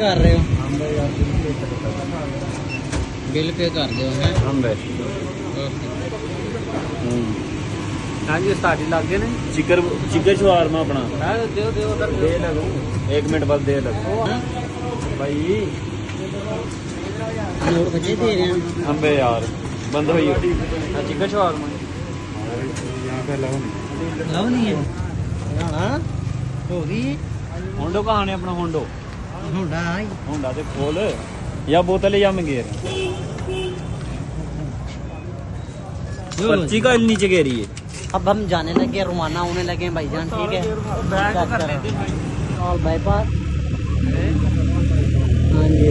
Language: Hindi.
कर रहे हो? बिल पे कर दो है हम बे हाँ जी स्टार्ट लग गए ने चिकन शवारमा अपना दे लगो 1 मिनट बाद दे लगो भाई नोट बचे दे रहे हैं हम बे यार बंद हुई चिकन शवारमा लव नहीं है हाँ होगी होंडो कहाँ ने अपना होंडो होंडा होंडा ते खोल या बोतल या मंगेर पर्ची का नीचे गिरी है। अब हम जाने लगे रवाना होने लगे भाईजान ठीक है ऑल बाईपास हाँ जी